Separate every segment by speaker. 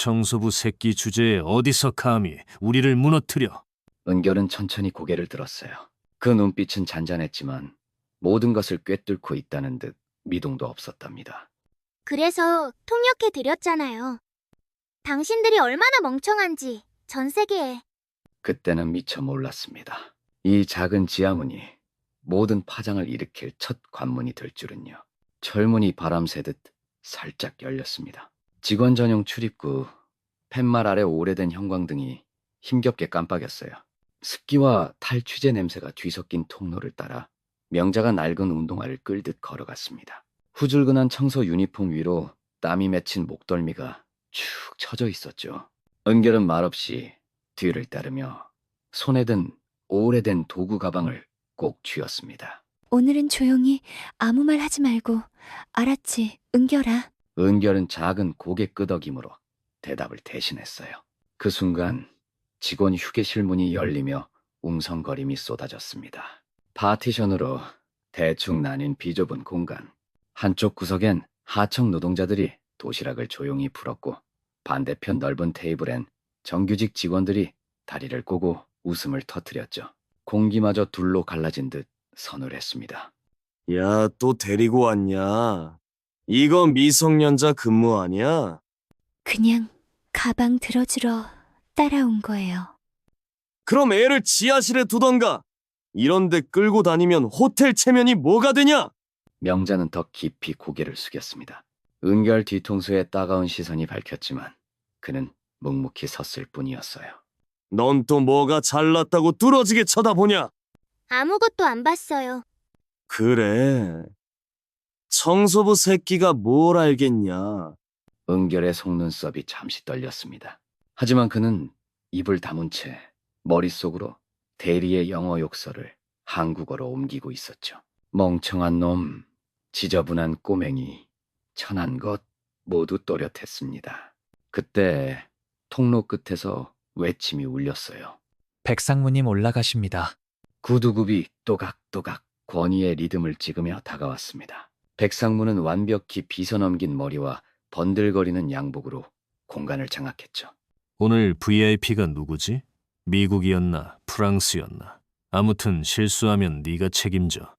Speaker 1: 청소부 새끼 주제에 어디서 감히 우리를 무너뜨려?
Speaker 2: 은결은 천천히 고개를 들었어요. 그 눈빛은 잔잔했지만 모든 것을 꿰뚫고 있다는 듯 미동도 없었답니다.
Speaker 3: 그래서 통역해 드렸잖아요. 당신들이 얼마나 멍청한지 전 세계에.
Speaker 2: 그때는 미처 몰랐습니다. 이 작은 지하문이 모든 파장을 일으킬 첫 관문이 될 줄은요. 철문이 바람 새듯 살짝 열렸습니다. 직원 전용 출입구, 팻말 아래 오래된 형광등이 힘겹게 깜빡였어요. 습기와 탈취제 냄새가 뒤섞인 통로를 따라 명자가 낡은 운동화를 끌듯 걸어갔습니다. 후줄근한 청소 유니폼 위로 땀이 맺힌 목덜미가 축 처져 있었죠. 은결은 말없이 뒤를 따르며 손에 든 오래된 도구 가방을 꼭 쥐었습니다.
Speaker 4: 오늘은 조용히 아무 말 하지 말고. 알았지, 은결아.
Speaker 2: 은결은 작은 고개 끄덕임으로 대답을 대신했어요. 그 순간 직원 휴게실 문이 열리며 웅성거림이 쏟아졌습니다. 파티션으로 대충 나뉜 비좁은 공간. 한쪽 구석엔 하청 노동자들이 도시락을 조용히 풀었고 반대편 넓은 테이블엔 정규직 직원들이 다리를 꼬고 웃음을 터뜨렸죠. 공기마저 둘로 갈라진 듯 서늘했습니다.
Speaker 5: 야, 또 데리고 왔냐? 이거 미성년자 근무 아니야?
Speaker 4: 그냥 가방 들어주러 따라온 거예요.
Speaker 5: 그럼 애를 지하실에 두던가. 이런데 끌고 다니면 호텔 체면이 뭐가 되냐?
Speaker 2: 명자는 더 깊이 고개를 숙였습니다. 은결 뒤통수에 따가운 시선이 밝혔지만 그는 묵묵히 섰을 뿐이었어요.
Speaker 5: 넌 또 뭐가 잘났다고 뚫어지게 쳐다보냐?
Speaker 3: 아무것도 안 봤어요.
Speaker 5: 그래. 청소부 새끼가 뭘 알겠냐?
Speaker 2: 은결의 속눈썹이 잠시 떨렸습니다. 하지만 그는 입을 다문 채 머릿속으로 대리의 영어 욕설을 한국어로 옮기고 있었죠. 멍청한 놈, 지저분한 꼬맹이, 천한 것 모두 또렷했습니다. 그때 통로 끝에서 외침이 울렸어요.
Speaker 6: 백상무님 올라가십니다.
Speaker 2: 구두굽이 또각또각 권위의 리듬을 찍으며 다가왔습니다. 백상무는 완벽히 빗어넘긴 머리와 번들거리는 양복으로 공간을 장악했죠.
Speaker 1: 오늘 VIP가 누구지? 미국이었나 프랑스였나? 아무튼 실수하면 네가 책임져.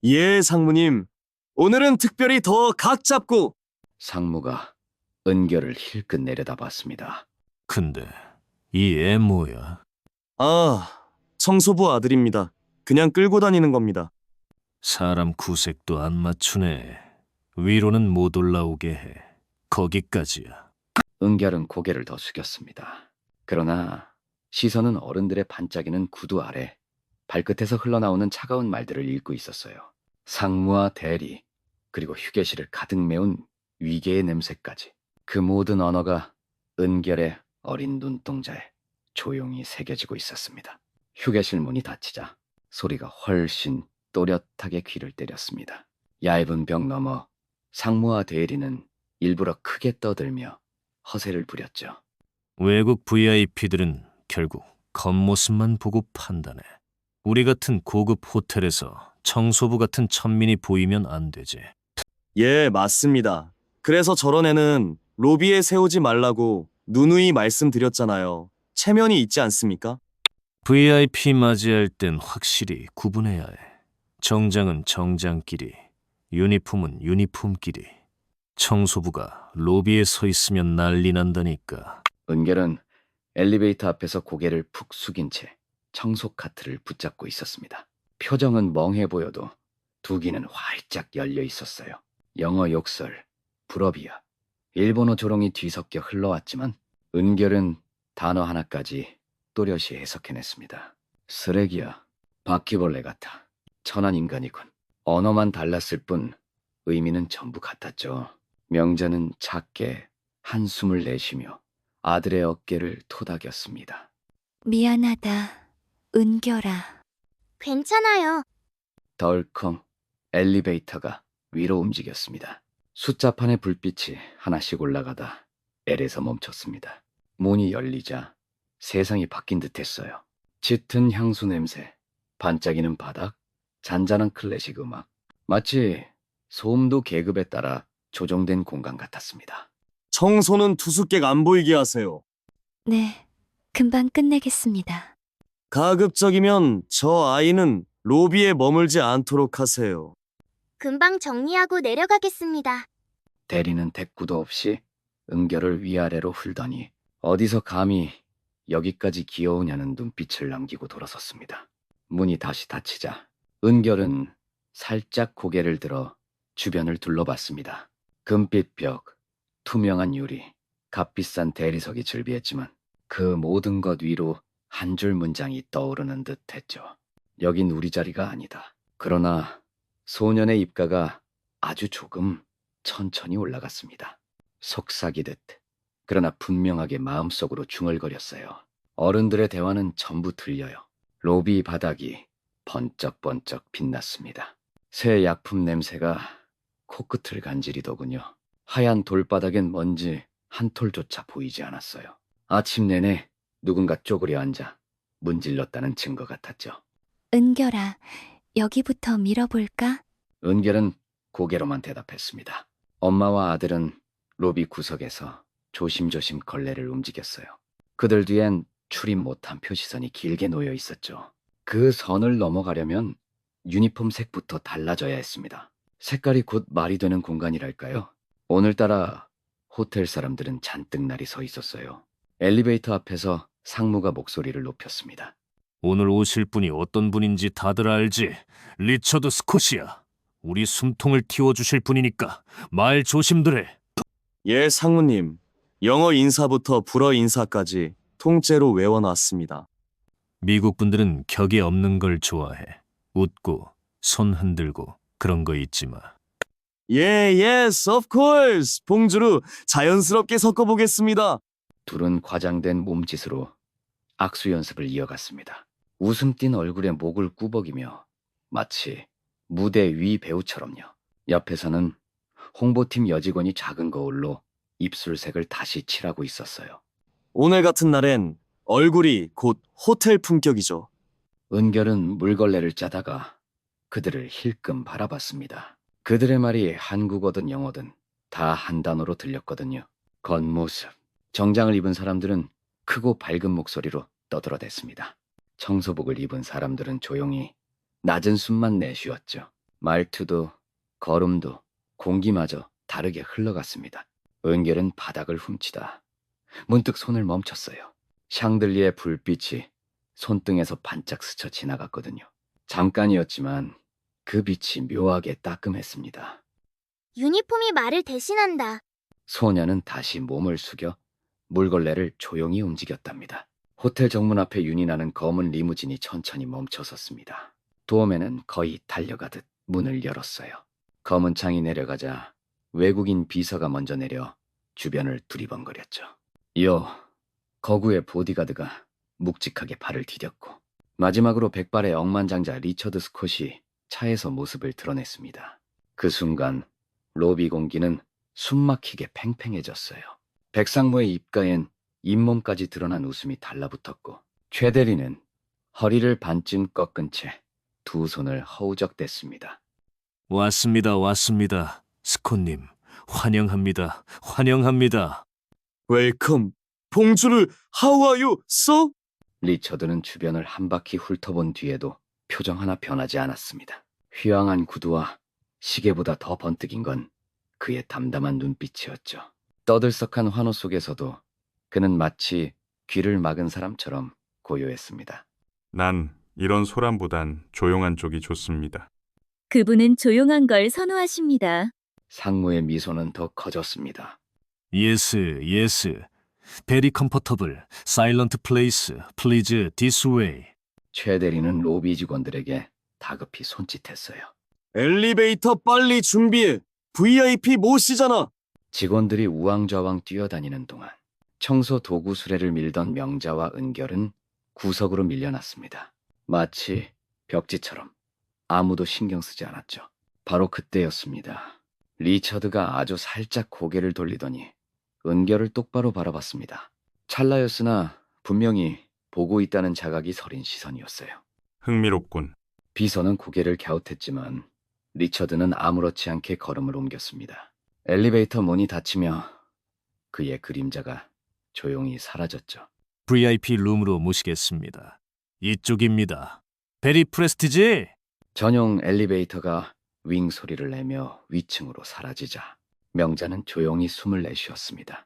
Speaker 5: 예, 상무님. 오늘은 특별히 더 각 잡고.
Speaker 2: 상무가 은결을 힐끗 내려다봤습니다.
Speaker 1: 근데 이 애 뭐야?
Speaker 5: 아, 청소부 아들입니다. 그냥 끌고 다니는 겁니다.
Speaker 1: 사람 구색도 안 맞추네. 위로는 못 올라오게 해. 거기까지야.
Speaker 2: 은결은 고개를 더 숙였습니다. 그러나 시선은 어른들의 반짝이는 구두 아래 발끝에서 흘러나오는 차가운 말들을 읽고 있었어요. 상무와 대리, 그리고 휴게실을 가득 메운 위계의 냄새까지. 그 모든 언어가 은결의 어린 눈동자에 조용히 새겨지고 있었습니다. 휴게실 문이 닫히자 소리가 훨씬 또렷하게 귀를 때렸습니다. 얇은 벽 너머 상무와 대리는 일부러 크게 떠들며 허세를 부렸죠.
Speaker 1: 외국 VIP들은 결국 겉모습만 보고 판단해. 우리 같은 고급 호텔에서 청소부 같은 천민이 보이면 안 되지.
Speaker 5: 예, 맞습니다. 그래서 저런 애는 로비에 세우지 말라고 누누이 말씀드렸잖아요. 체면이 있지 않습니까?
Speaker 1: VIP 맞이할 땐 확실히 구분해야 해. 정장은 정장끼리, 유니폼은 유니폼끼리. 청소부가 로비에 서 있으면 난리 난다니까.
Speaker 2: 은결은 엘리베이터 앞에서 고개를 푹 숙인 채 청소 카트를 붙잡고 있었습니다. 표정은 멍해 보여도 두 귀는 활짝 열려 있었어요. 영어 욕설, 불어비야, 일본어 조롱이 뒤섞여 흘러왔지만 은결은 단어 하나까지 또렷이 해석해냈습니다. 쓰레기야, 바퀴벌레 같아, 천한 인간이군. 언어만 달랐을 뿐 의미는 전부 같았죠. 명자는 작게 한숨을 내쉬며 아들의 어깨를 토닥였습니다.
Speaker 4: 미안하다, 은결아.
Speaker 3: 괜찮아요.
Speaker 2: 덜컹 엘리베이터가 위로 움직였습니다. 숫자판의 불빛이 하나씩 올라가다 L에서 멈췄습니다. 문이 열리자 세상이 바뀐 듯했어요. 짙은 향수 냄새, 반짝이는 바닥, 잔잔한 클래식 음악. 마치 소음도 계급에 따라 조정된 공간 같았습니다.
Speaker 5: 청소는 투숙객 안 보이게 하세요.
Speaker 4: 네, 금방 끝내겠습니다.
Speaker 5: 가급적이면 저 아이는 로비에 머물지 않도록 하세요.
Speaker 3: 금방 정리하고 내려가겠습니다.
Speaker 2: 대리는 대꾸도 없이 은결을 위아래로 훑더니 어디서 감히 여기까지 기어오냐는 눈빛을 남기고 돌아섰습니다. 문이 다시 닫히자 은결은 살짝 고개를 들어 주변을 둘러봤습니다. 금빛 벽, 투명한 유리, 값비싼 대리석이 즐비했지만 그 모든 것 위로 한 줄 문장이 떠오르는 듯 했죠. 여긴 우리 자리가 아니다. 그러나 소년의 입가가 아주 조금 천천히 올라갔습니다. 속삭이듯, 그러나 분명하게 마음속으로 중얼거렸어요. 어른들의 대화는 전부 들려요. 로비 바닥이 번쩍번쩍 빛났습니다. 새 약품 냄새가 코끝을 간지리더군요. 하얀 돌바닥엔 먼지 한 톨조차 보이지 않았어요. 아침 내내 누군가 쪼그려 앉아 문질렀다는 증거 같았죠.
Speaker 4: 은결아, 여기부터 밀어볼까?
Speaker 2: 은결은 고개로만 대답했습니다. 엄마와 아들은 로비 구석에서 조심조심 걸레를 움직였어요. 그들 뒤엔 출입 못한 표시선이 길게 놓여 있었죠. 그 선을 넘어가려면 유니폼 색부터 달라져야 했습니다. 색깔이 곧 말이 되는 공간이랄까요? 오늘따라 호텔 사람들은 잔뜩 날이 서 있었어요. 엘리베이터 앞에서 상무가 목소리를 높였습니다.
Speaker 1: 오늘 오실 분이 어떤 분인지 다들 알지? 리처드 스콧이야. 우리 숨통을 틔워주실 분이니까 말 조심들 해.
Speaker 5: 예, 상무님. 영어 인사부터 불어 인사까지 통째로 외워놨습니다.
Speaker 1: 미국 분들은 격이 없는 걸 좋아해. 웃고 손 흔들고 그런 거 잊지 마.
Speaker 5: 예, yes, of course. 봉주루 자연스럽게 섞어보겠습니다.
Speaker 2: 둘은 과장된 몸짓으로 악수 연습을 이어갔습니다. 웃음 띤 얼굴에 목을 꾸벅이며 마치 무대 위 배우처럼요. 옆에서는 홍보팀 여직원이 작은 거울로 입술색을 다시 칠하고 있었어요.
Speaker 5: 오늘 같은 날엔 얼굴이 곧 호텔 품격이죠.
Speaker 2: 은결은 물걸레를 짜다가 그들을 힐끔 바라봤습니다. 그들의 말이 한국어든 영어든 다 한 단어로 들렸거든요. 겉모습. 정장을 입은 사람들은 크고 밝은 목소리로 떠들어댔습니다. 청소복을 입은 사람들은 조용히 낮은 숨만 내쉬었죠. 말투도 걸음도 공기마저 다르게 흘러갔습니다. 은결은 바닥을 훔치다 문득 손을 멈췄어요. 샹들리의 불빛이 손등에서 반짝 스쳐 지나갔거든요. 잠깐이었지만 그 빛이 묘하게 따끔했습니다.
Speaker 3: 유니폼이 말을 대신한다.
Speaker 2: 소녀는 다시 몸을 숙여 물걸레를 조용히 움직였답니다. 호텔 정문 앞에 윤이 나는 검은 리무진이 천천히 멈춰섰습니다. 도어맨은 거의 달려가듯 문을 열었어요. 검은 창이 내려가자 외국인 비서가 먼저 내려 주변을 두리번거렸죠. 이어 거구의 보디가드가 묵직하게 발을 디뎠고 마지막으로 백발의 억만장자 리처드 스콧이 차에서 모습을 드러냈습니다. 그 순간 로비 공기는 숨막히게 팽팽해졌어요. 백상모의 입가엔 잇몸까지 드러난 웃음이 달라붙었고 최 대리는 허리를 반쯤 꺾은 채 두 손을 허우적댔습니다.
Speaker 1: 왔습니다, 왔습니다. 스콧님, 환영합니다, 환영합니다.
Speaker 5: 웰컴. 봉주루, how are you, so?
Speaker 2: 리처드는 주변을 한 바퀴 훑어본 뒤에도 표정 하나 변하지 않았습니다. 휘황한 구두와 시계보다 더 번뜩인 건 그의 담담한 눈빛이었죠. 떠들썩한 환호 속에서도 그는 마치 귀를 막은 사람처럼 고요했습니다.
Speaker 7: 난 이런 소란보단 조용한 쪽이 좋습니다.
Speaker 8: 그분은 조용한 걸 선호하십니다.
Speaker 2: 상무의 미소는 더 커졌습니다.
Speaker 1: 예스, 예스. 베리 컴포터블, 사일런트 플레이스, 플리즈 디스 웨이.
Speaker 2: 최 대리는 로비 직원들에게 다급히 손짓했어요.
Speaker 5: 엘리베이터 빨리 준비해. VIP 모시잖아.
Speaker 2: 직원들이 우왕좌왕 뛰어다니는 동안 청소 도구 수레를 밀던 명자와 은결은 구석으로 밀려났습니다. 마치 벽지처럼 아무도 신경 쓰지 않았죠. 바로 그때였습니다. 리처드가 아주 살짝 고개를 돌리더니 은결을 똑바로 바라봤습니다. 찰나였으나 분명히 보고 있다는 자각이 서린 시선이었어요.
Speaker 7: 흥미롭군.
Speaker 2: 비서는 고개를 갸웃했지만 리처드는 아무렇지 않게 걸음을 옮겼습니다. 엘리베이터 문이 닫히며 그의 그림자가 조용히 사라졌죠.
Speaker 1: VIP 룸으로 모시겠습니다. 이쪽입니다. 베리 프레스티지!
Speaker 2: 전용 엘리베이터가 윙 소리를 내며 위층으로 사라지자 명자는 조용히 숨을 내쉬었습니다.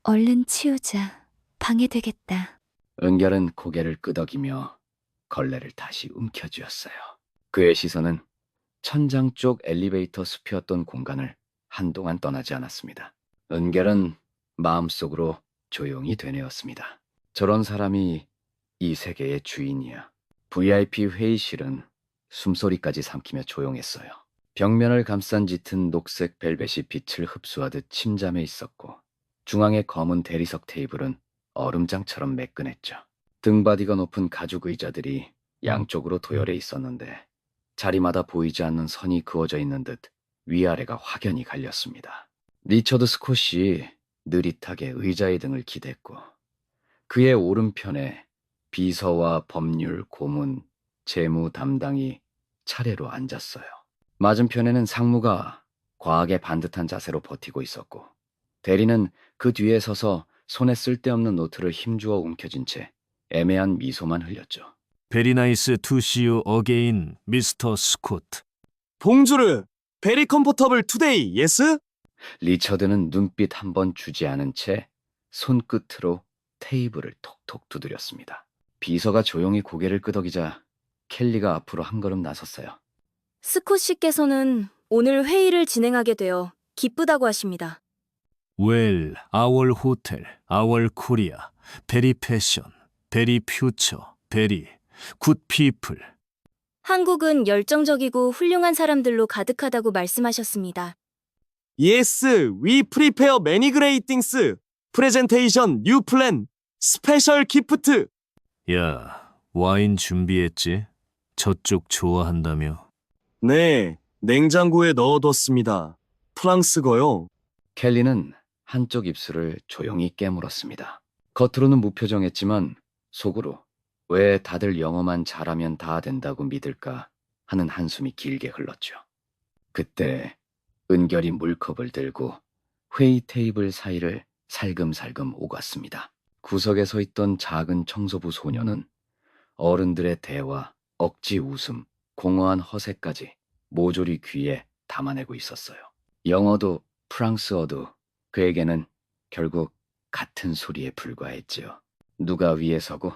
Speaker 4: 얼른 치우자. 방해되겠다.
Speaker 2: 은결은 고개를 끄덕이며 걸레를 다시 움켜쥐었어요. 그의 시선은 천장 쪽 엘리베이터 숲이었던 공간을 한동안 떠나지 않았습니다. 은결은 마음속으로 조용히 되뇌었습니다. 저런 사람이 이 세계의 주인이야. VIP 회의실은 숨소리까지 삼키며 조용했어요. 벽면을 감싼 짙은 녹색 벨벳이 빛을 흡수하듯 침잠해 있었고 중앙의 검은 대리석 테이블은 얼음장처럼 매끈했죠. 등바디가 높은 가죽 의자들이 양쪽으로 도열해 있었는데 자리마다 보이지 않는 선이 그어져 있는 듯 위아래가 확연히 갈렸습니다. 리처드 스콧이 느릿하게 의자의 등을 기댔고 그의 오른편에 비서와 법률, 고문, 재무 담당이 차례로 앉았어요. 맞은편에는 상무가 과하게 반듯한 자세로 버티고 있었고 대리는 그 뒤에 서서 손에 쓸데없는 노트를 힘주어 움켜쥔 채 애매한 미소만 흘렸죠.
Speaker 1: 베리 나이스 투 시유 어게인 미스터 스콧.
Speaker 5: 봉주르, 베리 컴포터블 투데이, 예스?
Speaker 2: 리처드는 눈빛 한 번 주지 않은 채 손끝으로 테이블을 톡톡 두드렸습니다. 비서가 조용히 고개를 끄덕이자 켈리가 앞으로 한 걸음 나섰어요.
Speaker 9: 스콧 씨께서는 오늘 회의를 진행하게 되어 기쁘다고 하십니다.
Speaker 1: 웰, 아월 호텔, 아월 코리아, 베리 패션, 베리 퓨처, 베리 굿 피플.
Speaker 9: 한국은 열정적이고 훌륭한 사람들로 가득하다고 말씀하셨습니다.
Speaker 5: 예스, 위 프리페어 매니 그레이트 띵스. 프레젠테이션, 뉴 플랜, 스페셜 기프트.
Speaker 1: 야, 와인 준비했지? 저쪽 좋아한다며.
Speaker 5: 네, 냉장고에 넣어뒀습니다. 프랑스거요.
Speaker 2: 켈리는 한쪽 입술을 조용히 깨물었습니다. 겉으로는 무표정했지만 속으로 왜 다들 영어만 잘하면 다 된다고 믿을까 하는 한숨이 길게 흘렀죠. 그때 은결이 물컵을 들고 회의 테이블 사이를 살금살금 오갔습니다. 구석에 서 있던 작은 청소부 소녀는 어른들의 대화, 억지 웃음, 공허한 허세까지 모조리 귀에 담아내고 있었어요. 영어도 프랑스어도 그에게는 결국 같은 소리에 불과했지요. 누가 위에 서고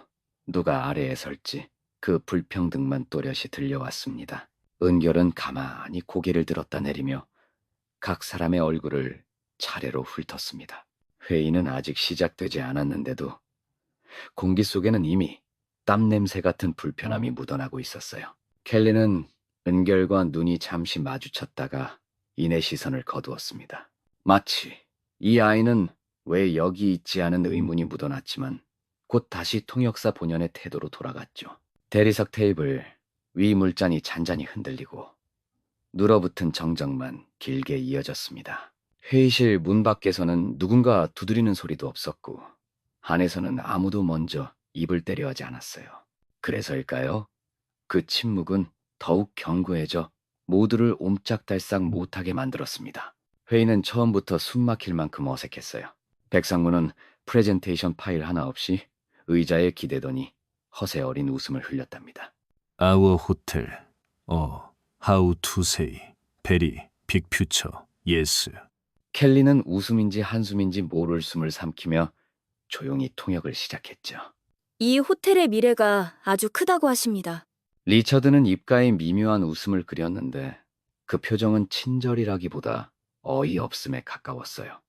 Speaker 2: 누가 아래에 설지 그 불평등만 또렷이 들려왔습니다. 은결은 가만히 고개를 들었다 내리며 각 사람의 얼굴을 차례로 훑었습니다. 회의는 아직 시작되지 않았는데도 공기 속에는 이미 땀 냄새 같은 불편함이 묻어나고 있었어요. 켈리는 은결과 눈이 잠시 마주쳤다가 이내 시선을 거두었습니다. 마치 이 아이는 왜 여기 있지 않은 의문이 묻어났지만 곧 다시 통역사 본연의 태도로 돌아갔죠. 대리석 테이블 위 물잔이 잔잔히 흔들리고 눌어붙은 정적만 길게 이어졌습니다. 회의실 문 밖에서는 누군가 두드리는 소리도 없었고 안에서는 아무도 먼저 입을 때려 하지 않았어요. 그래서일까요? 그 침묵은 더욱 견고해져 모두를 옴짝달싹 못하게 만들었습니다. 회의는 처음부터 숨막힐 만큼 어색했어요. 백상무는 프레젠테이션 파일 하나 없이 의자에 기대더니 허세 어린 웃음을 흘렸답니다.
Speaker 1: 아워 호텔, 하우 투 세이, 베리, 빅퓨처, 예스.
Speaker 2: 켈리는 웃음인지 한숨인지 모를 숨을 삼키며 조용히 통역을 시작했죠.
Speaker 9: 이 호텔의 미래가 아주 크다고 하십니다.
Speaker 2: 리처드는 입가에 미묘한 웃음을 그렸는데 그 표정은 친절이라기보다 어이없음에 가까웠어요.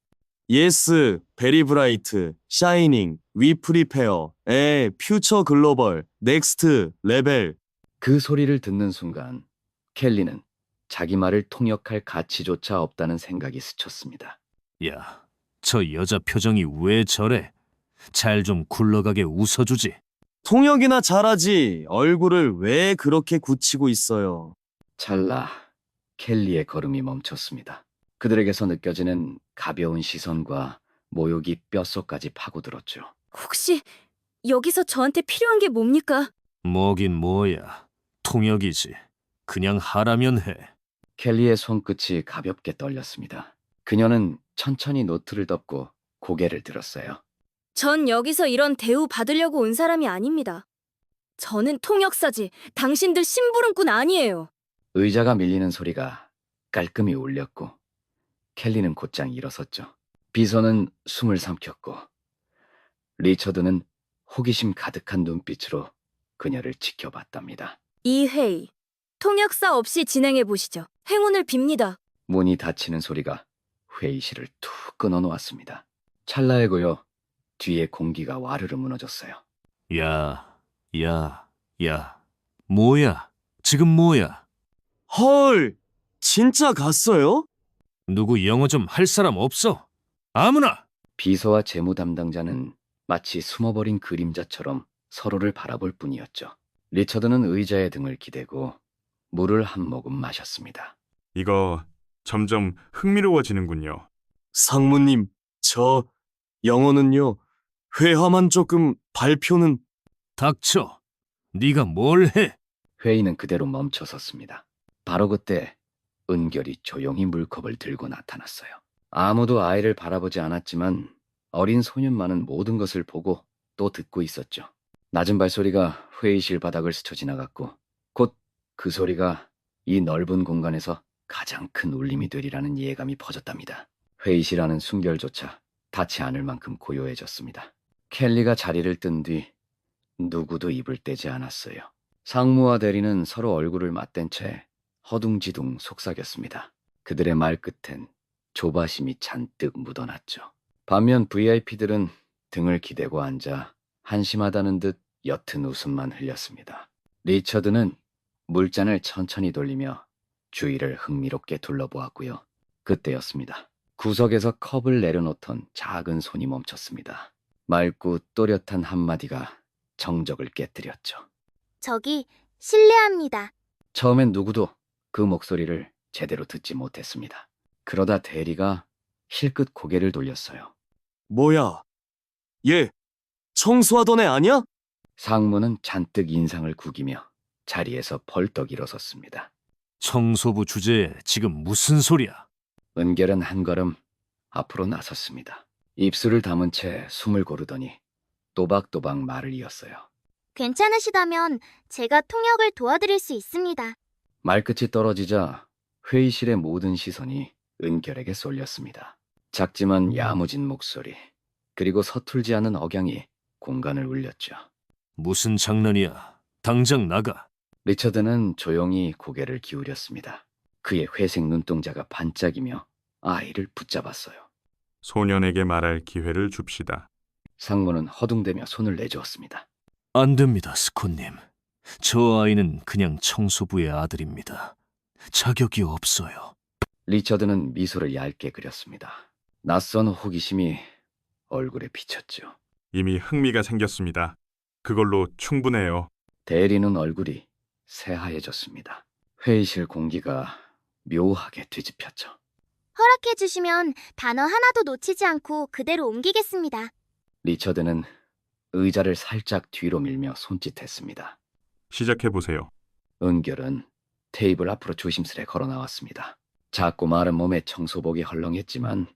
Speaker 5: 예스, 베리 브라이트, 샤이닝, 위 프리페어, 퓨처 글로벌, 넥스트, 레벨.
Speaker 2: 그 소리를 듣는 순간 켈리는 자기 말을 통역할 가치조차 없다는 생각이 스쳤습니다.
Speaker 1: 야, 저 여자 표정이 왜 저래? 잘 좀 굴러가게 웃어주지.
Speaker 5: 통역이나 잘하지. 얼굴을 왜 그렇게 굳히고 있어요.
Speaker 2: 찰나 켈리의 걸음이 멈췄습니다. 그들에게서 느껴지는 가벼운 시선과 모욕이 뼛속까지 파고들었죠.
Speaker 9: 혹시 여기서 저한테 필요한 게 뭡니까?
Speaker 1: 뭐긴 뭐야. 통역이지. 그냥 하라면 해.
Speaker 2: 켈리의 손끝이 가볍게 떨렸습니다. 그녀는 천천히 노트를 덮고 고개를 들었어요.
Speaker 9: 전 여기서 이런 대우 받으려고 온 사람이 아닙니다. 저는 통역사지 당신들 심부름꾼 아니에요.
Speaker 2: 의자가 밀리는 소리가 깔끔히 울렸고 켈리는 곧장 일어섰죠. 비서는 숨을 삼켰고 리처드는 호기심 가득한 눈빛으로 그녀를 지켜봤답니다.
Speaker 9: 이 회의 통역사 없이 진행해 보시죠. 행운을 빕니다.
Speaker 2: 문이 닫히는 소리가 회의실을 툭 끊어놓았습니다. 찰나이고요. 뒤에 공기가 와르르 무너졌어요.
Speaker 1: 야. 뭐야? 지금 뭐야?
Speaker 5: 헐, 진짜 갔어요?
Speaker 1: 누구 영어 좀 할 사람 없어? 아무나!
Speaker 2: 비서와 재무 담당자는 마치 숨어버린 그림자처럼 서로를 바라볼 뿐이었죠. 리처드는 의자에 등을 기대고 물을 한 모금 마셨습니다.
Speaker 7: 이거 점점 흥미로워지는군요.
Speaker 5: 상무님, 저 영어는요. 회화만 조금, 발표는
Speaker 1: 닥쳐. 네가 뭘 해?
Speaker 2: 회의는 그대로 멈춰섰습니다. 바로 그때 은결이 조용히 물컵을 들고 나타났어요. 아무도 아이를 바라보지 않았지만 어린 소년만은 모든 것을 보고 또 듣고 있었죠. 낮은 발소리가 회의실 바닥을 스쳐 지나갔고 곧 그 소리가 이 넓은 공간에서 가장 큰 울림이 되리라는 예감이 퍼졌답니다. 회의실 안은 숨결조차 닿지 않을 만큼 고요해졌습니다. 켈리가 자리를 뜬 뒤 누구도 입을 떼지 않았어요. 상무와 대리는 서로 얼굴을 맞댄 채 허둥지둥 속삭였습니다. 그들의 말끝엔 조바심이 잔뜩 묻어났죠. 반면 VIP들은 등을 기대고 앉아 한심하다는 듯 옅은 웃음만 흘렸습니다. 리처드는 물잔을 천천히 돌리며 주위를 흥미롭게 둘러보았고요. 그때였습니다. 구석에서 컵을 내려놓던 작은 손이 멈췄습니다. 맑고 또렷한 한마디가 정적을 깨뜨렸죠.
Speaker 3: 저기 실례합니다.
Speaker 2: 처음엔 누구도 그 목소리를 제대로 듣지 못했습니다. 그러다 대리가 힐끗 고개를 돌렸어요.
Speaker 5: 뭐야? 얘 청소하던 애 아니야?
Speaker 2: 상무는 잔뜩 인상을 구기며 자리에서 벌떡 일어섰습니다.
Speaker 1: 청소부 주제에 지금 무슨 소리야?
Speaker 2: 은결은 한 걸음 앞으로 나섰습니다. 입술을 담은 채 숨을 고르더니 또박또박 말을 이었어요.
Speaker 3: 괜찮으시다면 제가 통역을 도와드릴 수 있습니다.
Speaker 2: 말끝이 떨어지자 회의실의 모든 시선이 은결에게 쏠렸습니다. 작지만 야무진 목소리, 그리고 서툴지 않은 억양이 공간을 울렸죠.
Speaker 1: 무슨 장난이야? 당장 나가.
Speaker 2: 리처드는 조용히 고개를 기울였습니다. 그의 회색 눈동자가 반짝이며 아이를 붙잡았어요.
Speaker 7: 소년에게 말할 기회를 줍시다.
Speaker 2: 상무는 허둥대며 손을 내주었습니다.
Speaker 1: 안 됩니다, 스콧님. 저 아이는 그냥 청소부의 아들입니다. 자격이 없어요.
Speaker 2: 리처드는 미소를 얇게 그렸습니다. 낯선 호기심이 얼굴에 비쳤죠.
Speaker 7: 이미 흥미가 생겼습니다. 그걸로 충분해요.
Speaker 2: 대리는 얼굴이 새하얘졌습니다. 회의실 공기가 묘하게 뒤집혔죠.
Speaker 3: 허락해 주시면 단어 하나도 놓치지 않고 그대로 옮기겠습니다.
Speaker 2: 리처드는 의자를 살짝 뒤로 밀며 손짓했습니다.
Speaker 7: 시작해보세요.
Speaker 2: 은결은 테이블 앞으로 조심스레 걸어 나왔습니다. 작고 마른 몸에 청소복이 헐렁했지만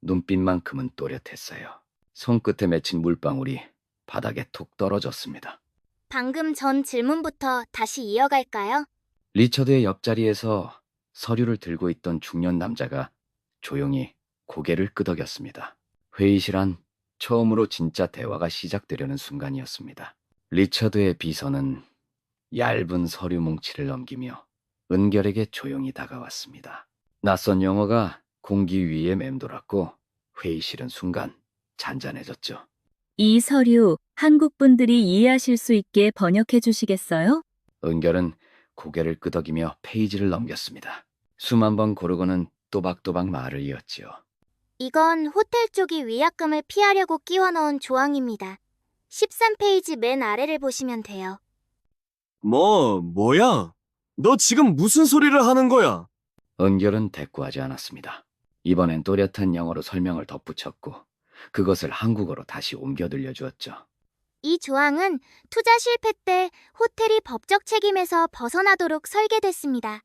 Speaker 2: 눈빛만큼은 또렷했어요. 손끝에 맺힌 물방울이 바닥에 툭 떨어졌습니다.
Speaker 3: 방금 전 질문부터 다시 이어갈까요?
Speaker 2: 리처드의 옆자리에서 서류를 들고 있던 중년 남자가 조용히 고개를 끄덕였습니다. 회의실 안 처음으로 진짜 대화가 시작되려는 순간이었습니다. 리처드의 비서는 얇은 서류 뭉치를 넘기며 은결에게 조용히 다가왔습니다. 낯선 영어가 공기 위에 맴돌았고 회의실은 순간 잔잔해졌죠.
Speaker 8: 이 서류 한국 분들이 이해하실 수 있게 번역해 주시겠어요?
Speaker 2: 은결은 고개를 끄덕이며 페이지를 넘겼습니다. 숨 한 번 고르고는 또박또박 말을 이었지요.
Speaker 3: 이건 호텔 쪽이 위약금을 피하려고 끼워 넣은 조항입니다. 13페이지 맨 아래를 보시면 돼요.
Speaker 5: 뭐야? 너 지금 무슨 소리를 하는 거야?
Speaker 2: 은결은 대꾸하지 않았습니다. 이번엔 또렷한 영어로 설명을 덧붙였고 그것을 한국어로 다시 옮겨 들려주었죠.
Speaker 3: 이 조항은 투자 실패 때 호텔이 법적 책임에서 벗어나도록 설계됐습니다.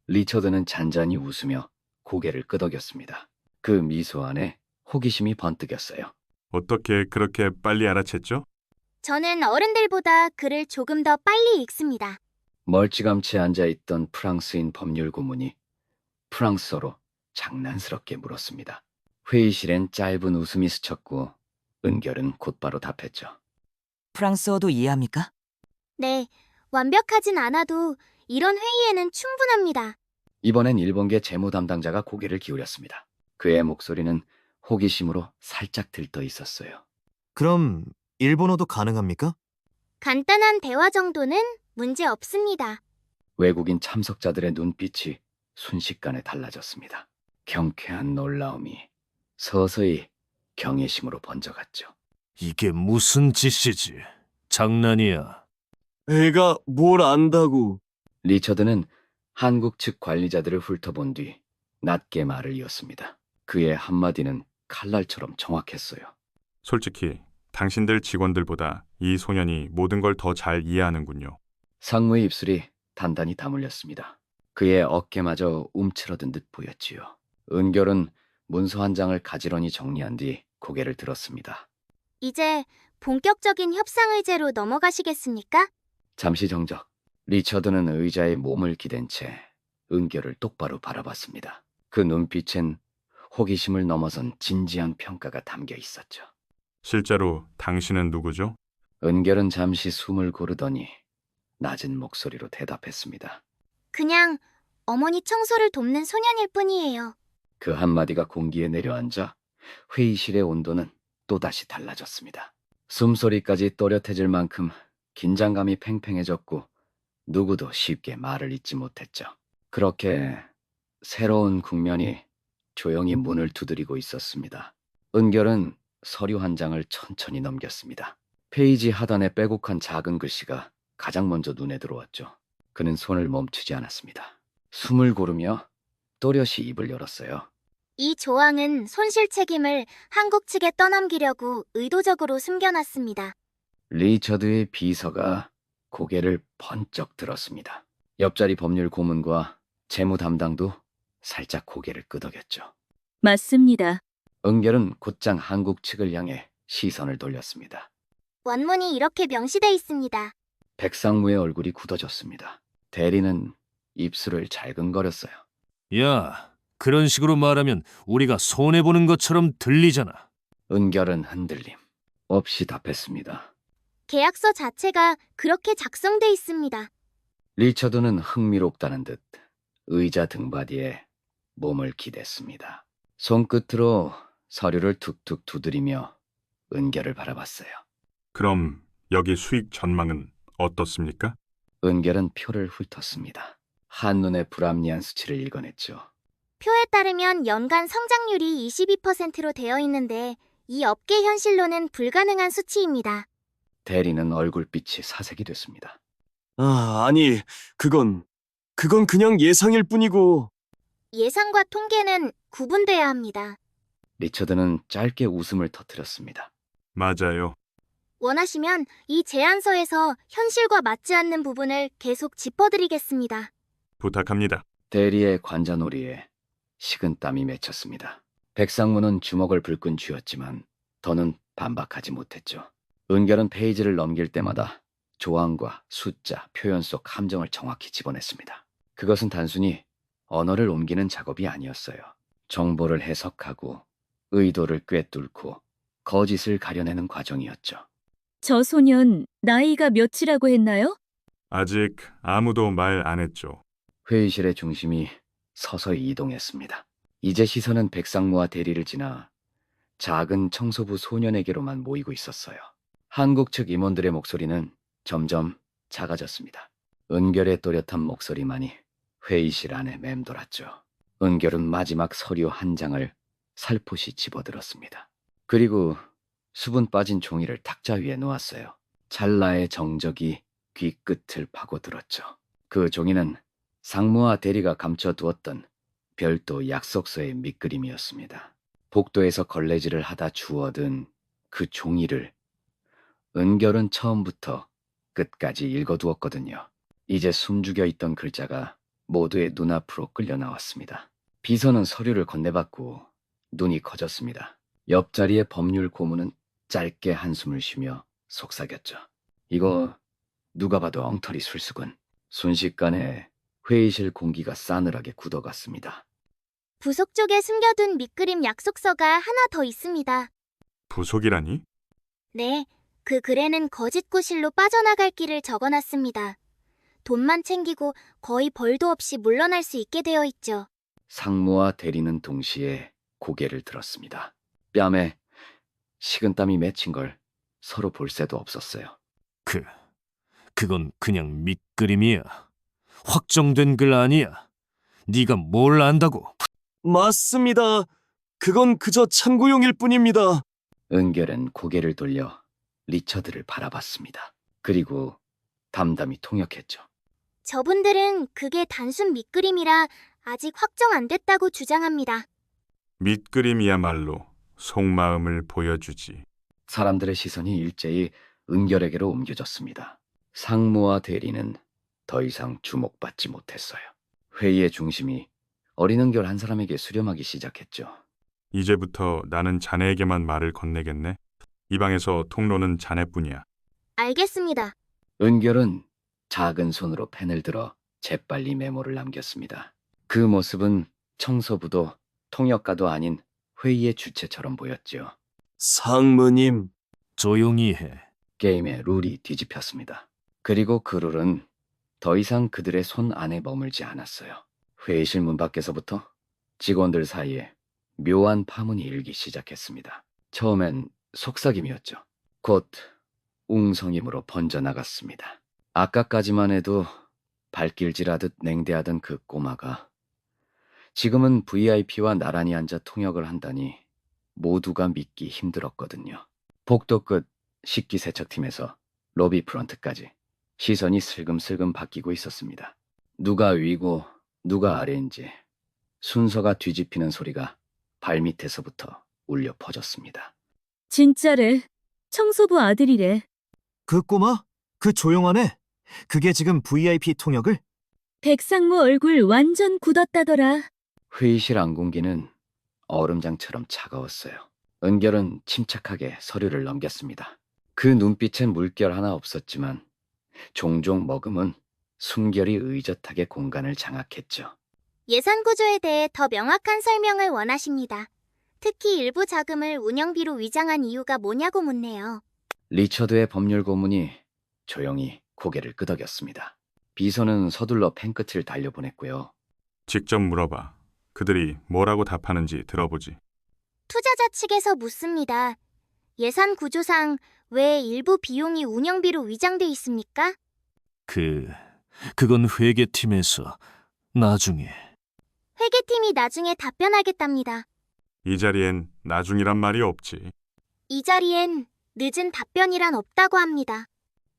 Speaker 2: 리처드는 잔잔히 웃으며 고개를 끄덕였습니다. 그 미소 안에 호기심이 번뜩였어요.
Speaker 7: 어떻게 그렇게 빨리 알아챘죠?
Speaker 3: 저는 어른들보다 글을 조금 더 빨리 읽습니다.
Speaker 2: 멀찌감치 앉아있던 프랑스인 법률 고문이 프랑스어로 장난스럽게 물었습니다. 회의실엔 짧은 웃음이 스쳤고 은결은 곧바로 답했죠.
Speaker 10: 프랑스어도 이해합니까?
Speaker 3: 네, 완벽하진 않아도 이런 회의에는 충분합니다.
Speaker 2: 이번엔 일본계 재무 담당자가 고개를 기울였습니다. 그의 목소리는 호기심으로 살짝 들떠 있었어요.
Speaker 11: 그럼 일본어도 가능합니까?
Speaker 3: 간단한 대화 정도는 문제 없습니다.
Speaker 2: 외국인 참석자들의 눈빛이 순식간에 달라졌습니다. 경쾌한 놀라움이 서서히 경외심으로 번져갔죠.
Speaker 1: 이게 무슨 짓이지? 장난이야.
Speaker 5: 애가 뭘 안다고.
Speaker 2: 리처드는 한국 측 관리자들을 훑어본 뒤 낮게 말을 이었습니다. 그의 한마디는 칼날처럼 정확했어요.
Speaker 7: 솔직히 당신들 직원들보다 이 소년이 모든 걸 더 잘 이해하는군요.
Speaker 2: 상무의 입술이 단단히 다물렸습니다. 그의 어깨마저 움츠러든 듯 보였지요. 은결은 문서 한 장을 가지런히 정리한 뒤 고개를 들었습니다.
Speaker 3: 이제 본격적인 협상 의제로 넘어가시겠습니까?
Speaker 2: 잠시 정적. 리처드는 의자에 몸을 기댄 채 은결을 똑바로 바라봤습니다. 그 눈빛엔 호기심을 넘어선 진지한 평가가 담겨 있었죠.
Speaker 7: 실제로 당신은 누구죠?
Speaker 2: 은결은 잠시 숨을 고르더니 낮은 목소리로 대답했습니다.
Speaker 3: 그냥 어머니 청소를 돕는 소년일 뿐이에요.
Speaker 2: 그 한마디가 공기에 내려앉아 회의실의 온도는 또다시 달라졌습니다. 숨소리까지 또렷해질 만큼 긴장감이 팽팽해졌고 누구도 쉽게 말을 잇지 못했죠. 그렇게 새로운 국면이 조용히 문을 두드리고 있었습니다. 은결은 서류 한 장을 천천히 넘겼습니다. 페이지 하단에 빼곡한 작은 글씨가 가장 먼저 눈에 들어왔죠. 그는 손을 멈추지 않았습니다. 숨을 고르며 또렷이 입을 열었어요.
Speaker 3: 이 조항은 손실 책임을 한국 측에 떠넘기려고 의도적으로 숨겨놨습니다.
Speaker 2: 리처드의 비서가 고개를 번쩍 들었습니다. 옆자리 법률 고문과 재무 담당도 살짝 고개를 끄덕였죠.
Speaker 8: 맞습니다.
Speaker 2: 은결은 곧장 한국 측을 향해 시선을 돌렸습니다.
Speaker 3: 원문이 이렇게 명시돼 있습니다.
Speaker 2: 백상무의 얼굴이 굳어졌습니다. 대리는 입술을 잘근거렸어요.
Speaker 1: 야, 그런 식으로 말하면 우리가 손해보는 것처럼 들리잖아.
Speaker 2: 은결은 흔들림 없이 답했습니다.
Speaker 3: 계약서 자체가 그렇게 작성돼 있습니다.
Speaker 2: 리처드는 흥미롭다는 듯 의자 등받이에 몸을 기댔습니다. 손끝으로 서류를 툭툭 두드리며 은결을 바라봤어요.
Speaker 7: 그럼 여기 수익 전망은 어떻습니까?
Speaker 2: 은결은 표를 훑었습니다. 한눈에 불합리한 수치를 읽어냈죠.
Speaker 3: 표에 따르면 연간 성장률이 22%로 되어 있는데 이 업계 현실로는 불가능한 수치입니다.
Speaker 2: 대리는 얼굴빛이 사색이 됐습니다.
Speaker 5: 아니, 그건 그냥 예상일 뿐이고.
Speaker 3: 예상과 통계는 구분돼야 합니다.
Speaker 2: 리처드는 짧게 웃음을 터뜨렸습니다.
Speaker 7: 맞아요.
Speaker 3: 원하시면 이 제안서에서 현실과 맞지 않는 부분을 계속 짚어드리겠습니다.
Speaker 7: 부탁합니다.
Speaker 2: 대리의 관자놀이에 식은땀이 맺혔습니다. 백상무는 주먹을 불끈 쥐었지만 더는 반박하지 못했죠. 은결은 페이지를 넘길 때마다 조항과 숫자, 표현 속 함정을 정확히 집어냈습니다. 그것은 단순히 언어를 옮기는 작업이 아니었어요. 정보를 해석하고 의도를 꿰뚫고 거짓을 가려내는 과정이었죠.
Speaker 8: 저 소년 나이가 몇이라고 했나요?
Speaker 7: 아직 아무도 말 안 했죠.
Speaker 2: 회의실의 중심이 서서히 이동했습니다. 이제 시선은 백상무와 대리를 지나 작은 청소부 소년에게로만 모이고 있었어요. 한국 측 임원들의 목소리는 점점 작아졌습니다. 은결의 또렷한 목소리만이 회의실 안에 맴돌았죠. 은결은 마지막 서류 한 장을 살포시 집어들었습니다. 그리고 수분 빠진 종이를 탁자 위에 놓았어요. 찰나의 정적이 귀끝을 파고들었죠. 그 종이는 상무와 대리가 감춰두었던 별도 약속서의 밑그림이었습니다. 복도에서 걸레질을 하다 주워든 그 종이를 은결은 처음부터 끝까지 읽어두었거든요. 이제 숨죽여 있던 글자가 모두의 눈앞으로 끌려 나왔습니다. 비서는 서류를 건네받고 눈이 커졌습니다. 옆자리의 법률 고문은 짧게 한숨을 쉬며 속삭였죠. 이거 누가 봐도 엉터리 술수군. 순식간에 회의실 공기가 싸늘하게 굳어갔습니다.
Speaker 3: 부속 쪽에 숨겨둔 밑그림 약속서가 하나 더 있습니다.
Speaker 7: 부속이라니?
Speaker 3: 네, 그 글에는 거짓 구실로 빠져나갈 길을 적어놨습니다. 돈만 챙기고 거의 벌도 없이 물러날 수 있게 되어 있죠.
Speaker 2: 상무와 대리는 동시에 고개를 들었습니다. 뺨에 식은땀이 맺힌 걸 서로 볼 새도 없었어요.
Speaker 1: 그건 그냥 밑그림이야. 확정된 글 아니야. 네가 뭘 안다고?
Speaker 5: 맞습니다. 그건 그저 참고용일 뿐입니다.
Speaker 2: 은결은 고개를 돌려 리처드를 바라봤습니다. 그리고 담담히 통역했죠.
Speaker 3: 저분들은 그게 단순 밑그림이라 아직 확정 안 됐다고 주장합니다.
Speaker 7: 밑그림이야말로 속마음을 보여주지.
Speaker 2: 사람들의 시선이 일제히 은결에게로 옮겨졌습니다. 상무와 대리는 더 이상 주목받지 못했어요. 회의의 중심이 어린 은결 한 사람에게 수렴하기 시작했죠.
Speaker 7: 이제부터 나는 자네에게만 말을 건네겠네. 이 방에서 통로는 자네뿐이야.
Speaker 3: 알겠습니다.
Speaker 2: 은결은 작은 손으로 펜을 들어 재빨리 메모를 남겼습니다. 그 모습은 청소부도 통역가도 아닌 회의의 주체처럼 보였죠.
Speaker 5: 상무님,
Speaker 1: 조용히 해.
Speaker 2: 게임의 룰이 뒤집혔습니다. 그리고 그 룰은 더 이상 그들의 손 안에 머물지 않았어요. 회의실 문 밖에서부터 직원들 사이에 묘한 파문이 일기 시작했습니다. 처음엔 속삭임이었죠. 곧 웅성임으로 번져나갔습니다. 아까까지만 해도 발길질하듯 냉대하던 그 꼬마가 지금은 VIP와 나란히 앉아 통역을 한다니 모두가 믿기 힘들었거든요. 복도 끝 식기세척팀에서 로비 프런트까지 시선이 슬금슬금 바뀌고 있었습니다. 누가 위고 누가 아래인지 순서가 뒤집히는 소리가 발밑에서부터 울려 퍼졌습니다.
Speaker 8: 진짜래. 청소부 아들이래.
Speaker 11: 그 꼬마? 그 조용한 애? 그게 지금 VIP 통역을?
Speaker 8: 백상무 얼굴 완전 굳었다더라.
Speaker 2: 회의실 안공기는 얼음장처럼 차가웠어요. 은결은 침착하게 서류를 넘겼습니다. 그 눈빛엔 물결 하나 없었지만 종종 머금은 숨결이 의젓하게 공간을 장악했죠.
Speaker 3: 예산 구조에 대해 더 명확한 설명을 원하십니다. 특히 일부 자금을 운영비로 위장한 이유가 뭐냐고 묻네요.
Speaker 2: 리처드의 법률 고문이 조용히 고개를 끄덕였습니다. 비서는 서둘러 펜끝을 달려보냈고요.
Speaker 7: 직접 물어봐. 그들이 뭐라고 답하는지 들어보지.
Speaker 3: 투자자 측에서 묻습니다. 예산 구조상 왜 일부 비용이 운영비로 위장돼 있습니까?
Speaker 1: 그건 회계팀에서 나중에.
Speaker 3: 회계팀이 나중에 답변하겠답니다.
Speaker 7: 이 자리엔 나중이란 말이 없지.
Speaker 3: 이 자리엔 늦은 답변이란 없다고 합니다.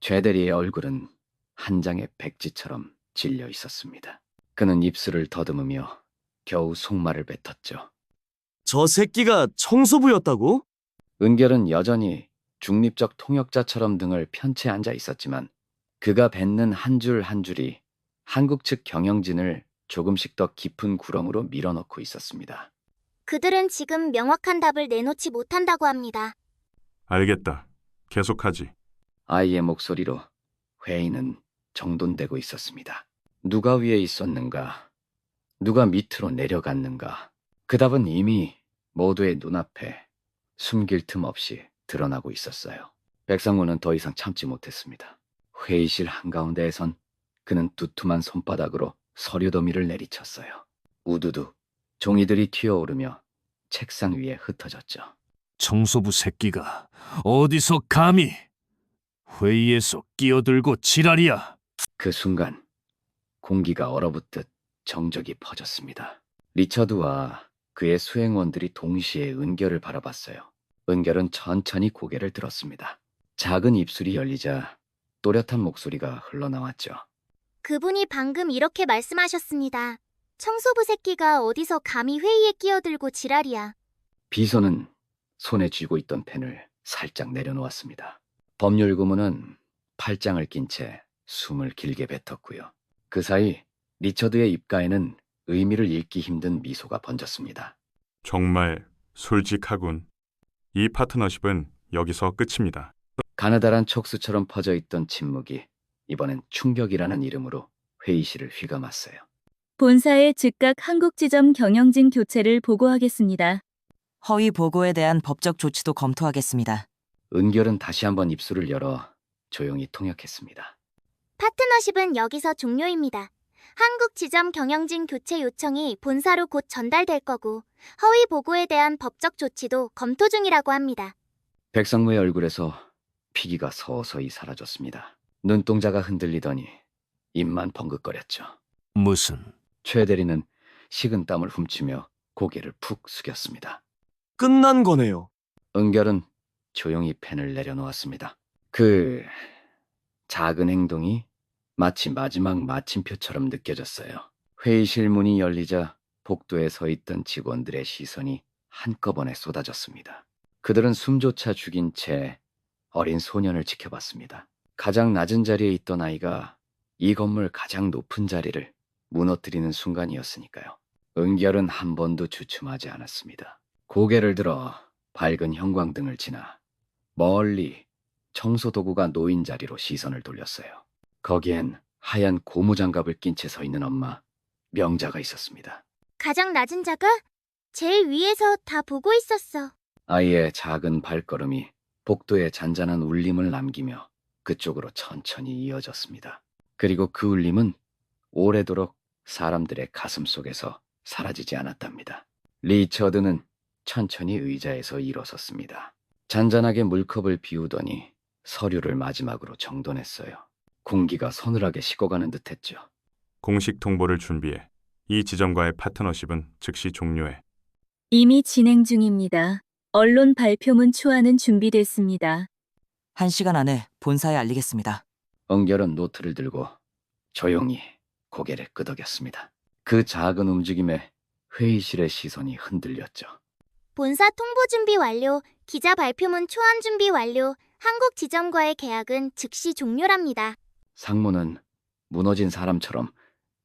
Speaker 2: 최대리의 얼굴은 한 장의 백지처럼 질려 있었습니다. 그는 입술을 더듬으며 겨우 속말을 뱉었죠.
Speaker 5: 저 새끼가 청소부였다고?
Speaker 2: 은결은 여전히 중립적 통역자처럼 등을 편채 앉아 있었지만 그가 뱉는 한 줄 한 줄이 한국 측 경영진을 조금씩 더 깊은 구렁으로 밀어넣고 있었습니다.
Speaker 3: 그들은 지금 명확한 답을 내놓지 못한다고 합니다.
Speaker 7: 알겠다. 계속하지.
Speaker 2: 아이의 목소리로 회의는 정돈되고 있었습니다. 누가 위에 있었는가? 누가 밑으로 내려갔는가? 그 답은 이미 모두의 눈앞에 숨길 틈 없이 드러나고 있었어요. 백상무는 더 이상 참지 못했습니다. 회의실 한가운데에선 그는 두툼한 손바닥으로 서류 더미를 내리쳤어요. 우두두 종이들이 튀어오르며 책상 위에 흩어졌죠.
Speaker 1: 청소부 새끼가 어디서 감히 회의에서 끼어들고 지랄이야.
Speaker 2: 그 순간 공기가 얼어붙듯 정적이 퍼졌습니다. 리처드와 그의 수행원들이 동시에 은결을 바라봤어요. 은결은 천천히 고개를 들었습니다. 작은 입술이 열리자 또렷한 목소리가 흘러나왔죠.
Speaker 3: 그분이 방금 이렇게 말씀하셨습니다. 청소부 새끼가 어디서 감히 회의에 끼어들고 지랄이야.
Speaker 2: 비서는 손에 쥐고 있던 펜을 살짝 내려놓았습니다. 법률 고문은 팔짱을 낀 채 숨을 길게 뱉었고요. 그 사이 리처드의 입가에는 의미를 읽기 힘든 미소가 번졌습니다.
Speaker 7: 정말 솔직하군. 이 파트너십은 여기서 끝입니다.
Speaker 2: 가느다란 촉수처럼 퍼져 있던 침묵이 이번엔 충격이라는 이름으로 회의실을 휘감았어요.
Speaker 8: 본사에 즉각 한국지점 경영진 교체를 보고하겠습니다.
Speaker 10: 허위 보고에 대한 법적 조치도 검토하겠습니다.
Speaker 2: 은결은 다시 한번 입술을 열어 조용히 통역했습니다.
Speaker 3: 파트너십은 여기서 종료입니다. 한국 지점 경영진 교체 요청이 본사로 곧 전달될 거고 허위 보고에 대한 법적 조치도 검토 중이라고 합니다.
Speaker 2: 백상무의 얼굴에서 피기가 서서히 사라졌습니다. 눈동자가 흔들리더니 입만 벙긋거렸죠.
Speaker 1: 무슨
Speaker 2: 최 대리는 식은 땀을 훔치며 고개를 푹 숙였습니다.
Speaker 5: 끝난 거네요.
Speaker 2: 은결은 조용히 펜을 내려놓았습니다. 그 작은 행동이 마치 마지막 마침표처럼 느껴졌어요. 회의실 문이 열리자 복도에 서 있던 직원들의 시선이 한꺼번에 쏟아졌습니다. 그들은 숨조차 죽인 채 어린 소년을 지켜봤습니다. 가장 낮은 자리에 있던 아이가 이 건물 가장 높은 자리를 무너뜨리는 순간이었으니까요. 은결은 한 번도 주춤하지 않았습니다. 고개를 들어 밝은 형광등을 지나 멀리 청소도구가 놓인 자리로 시선을 돌렸어요. 거기엔 하얀 고무장갑을 낀 채 서 있는 엄마, 명자가 있었습니다.
Speaker 3: 가장 낮은 자가 제일 위에서 다 보고 있었어.
Speaker 2: 아이의 작은 발걸음이 복도에 잔잔한 울림을 남기며 그쪽으로 천천히 이어졌습니다. 그리고 그 울림은 오래도록 사람들의 가슴 속에서 사라지지 않았답니다. 리처드는 천천히 의자에서 일어섰습니다. 잔잔하게 물컵을 비우더니 서류를 마지막으로 정돈했어요. 공기가 서늘하게 식어가는 듯했죠.
Speaker 7: 공식 통보를 준비해. 이 지점과의 파트너십은 즉시 종료해.
Speaker 8: 이미 진행 중입니다. 언론 발표문 초안은 준비됐습니다.
Speaker 10: 1시간 안에 본사에 알리겠습니다.
Speaker 2: 은결은 노트를 들고 조용히 고개를 끄덕였습니다. 그 작은 움직임에 회의실의 시선이 흔들렸죠.
Speaker 3: 본사 통보 준비 완료, 기자 발표문 초안 준비 완료, 한국 지점과의 계약은 즉시 종료랍니다.
Speaker 2: 상무는 무너진 사람처럼